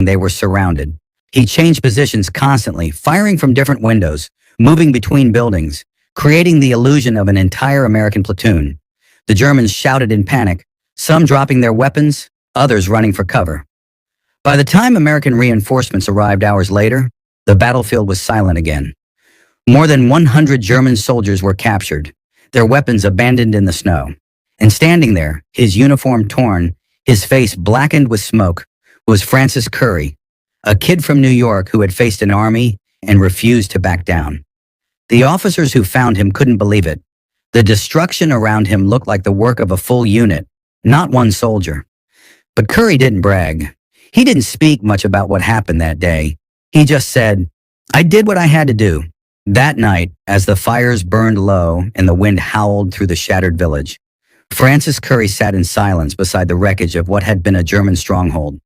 They were surrounded. He changed positions constantly, firing from different windows, moving between buildings, creating the illusion of an entire American platoon. The Germans shouted in panic, some dropping their weapons, others running for cover. By the time American reinforcements arrived hours later, the battlefield was silent again. More than 100 German soldiers were captured, their weapons abandoned in the snow. And standing there, his uniform torn, his face blackened with smoke, was Francis Curry, a kid from New York who had faced an army and refused to back down. The officers who found him couldn't believe it. The destruction around him looked like the work of a full unit, not one soldier. But Curry didn't brag. He didn't speak much about what happened that day. He just said, "I did what I had to do." That night, as the fires burned low and the wind howled through the shattered village, Francis Curry sat in silence beside the wreckage of what had been a German stronghold.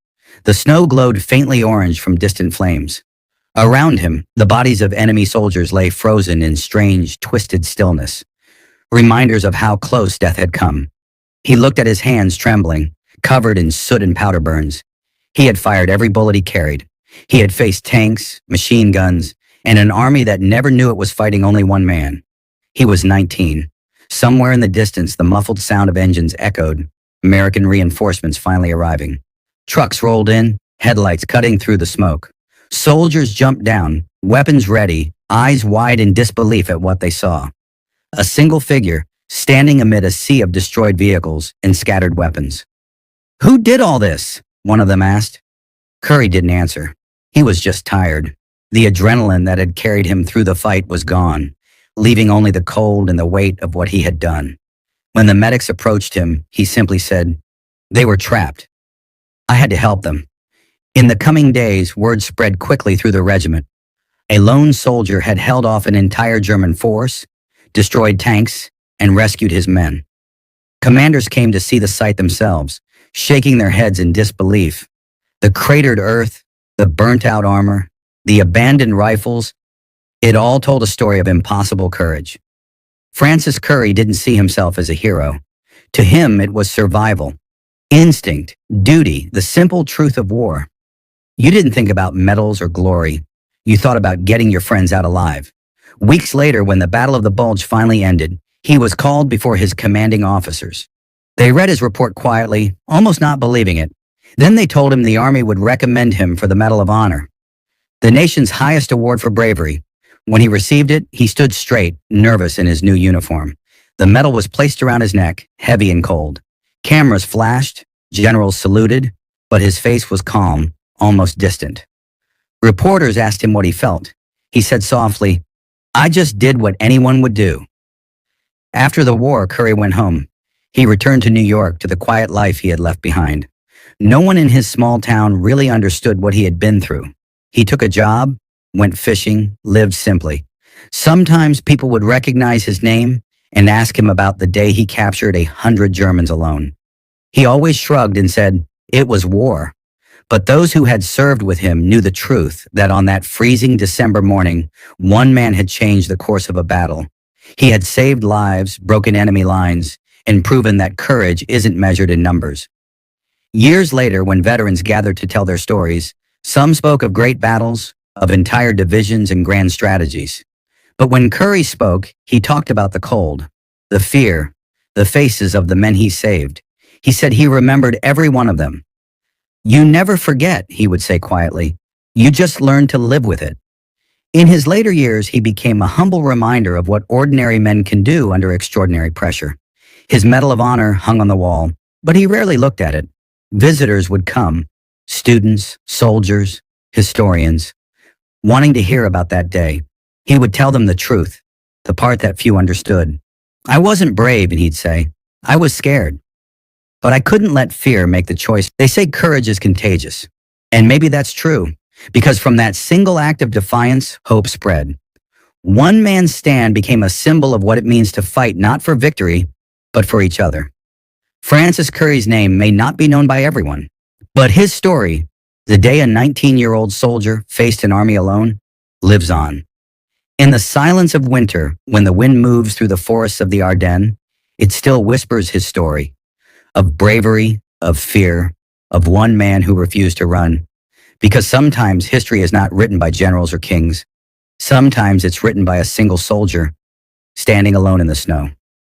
The snow glowed faintly orange from distant flames. Around him, the bodies of enemy soldiers lay frozen in strange, twisted stillness, reminders of how close death had come. He looked at his hands trembling, covered in soot and powder burns. He had fired every bullet he carried. He had faced tanks, machine guns, and an army that never knew it was fighting only one man. He was 19. Somewhere in the distance, the muffled sound of engines echoed, American reinforcements finally arriving. Trucks rolled in, headlights cutting through the smoke. Soldiers jumped down, weapons ready, eyes wide in disbelief at what they saw. A single figure, standing amid a sea of destroyed vehicles and scattered weapons. "Who did all this?" one of them asked. Curry didn't answer. He was just tired. The adrenaline that had carried him through the fight was gone, leaving only the cold and the weight of what he had done. When the medics approached him, he simply said, "They were trapped. I had to help them." In the coming days, word spread quickly through the regiment. A lone soldier had held off an entire German force, destroyed tanks, and rescued his men. Commanders came to see the sight themselves, shaking their heads in disbelief. The cratered earth, the burnt-out armor, the abandoned rifles, it all told a story of impossible courage. Francis Curry didn't see himself as a hero. To him, it was survival, instinct, duty, the simple truth of war. You didn't think about medals or glory. You thought about getting your friends out alive. Weeks later, when the Battle of the Bulge finally ended, he was called before his commanding officers. They read his report quietly, almost not believing it. Then they told him the Army would recommend him for the Medal of Honor, the nation's highest award for bravery. When he received it, he stood straight, nervous in his new uniform. The medal was placed around his neck, heavy and cold. Cameras flashed, generals saluted, but his face was calm, almost distant. Reporters asked him what he felt. He said softly, "I just did what anyone would do." After the war, Curry went home. He returned to New York, to the quiet life he had left behind. No one in his small town really understood what he had been through. He took a job, went fishing, lived simply. Sometimes people would recognize his name and ask him about the day he captured 100 Germans alone. He always shrugged and said, "It was war." But those who had served with him knew the truth that on that freezing December morning, one man had changed the course of a battle. He had saved lives, broken enemy lines, and proven that courage isn't measured in numbers. Years later, when veterans gathered to tell their stories, some spoke of great battles, of entire divisions and grand strategies. But when Curry spoke, he talked about the cold, the fear, the faces of the men he saved. He said he remembered every one of them. "You never forget," he would say quietly. "You just learn to live with it." In his later years, he became a humble reminder of what ordinary men can do under extraordinary pressure. His Medal of Honor hung on the wall, but he rarely looked at it. Visitors would come, students, soldiers, historians, wanting to hear about that day. He would tell them the truth, the part that few understood. "I wasn't brave," and he'd say. "I was scared. But I couldn't let fear make the choice." They say courage is contagious. And maybe that's true, because from that single act of defiance, hope spread. One man's stand became a symbol of what it means to fight not for victory, but for each other. Francis Curry's name may not be known by everyone, but his story, the day a 19-year-old soldier faced an army alone, lives on. In the silence of winter, when the wind moves through the forests of the Ardennes, it still whispers his story of bravery, of fear, of one man who refused to run, Because sometimes history is not written by generals or kings. Sometimes it's written by a single soldier, standing alone in the snow.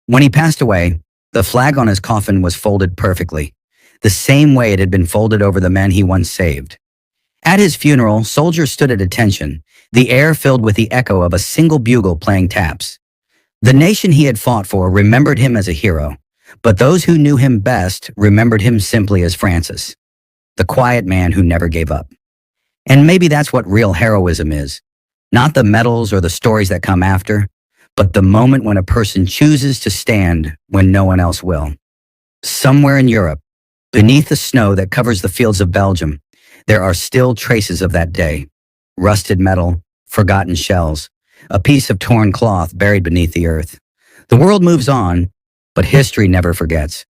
When he passed away, the flag on his coffin was folded perfectly, the same way it had been folded over the men he once saved. At his funeral, soldiers stood at attention, the air filled with the echo of a single bugle playing taps. The nation he had fought for remembered him as a hero, but those who knew him best remembered him simply as Francis, the quiet man who never gave up. And maybe that's what real heroism is. Not the medals or the stories that come after, but the moment when a person chooses to stand when no one else will. Somewhere in Europe, beneath the snow that covers the fields of Belgium, there are still traces of that day. Rusted metal, forgotten shells, a piece of torn cloth buried beneath the earth. The world moves on, but history never forgets.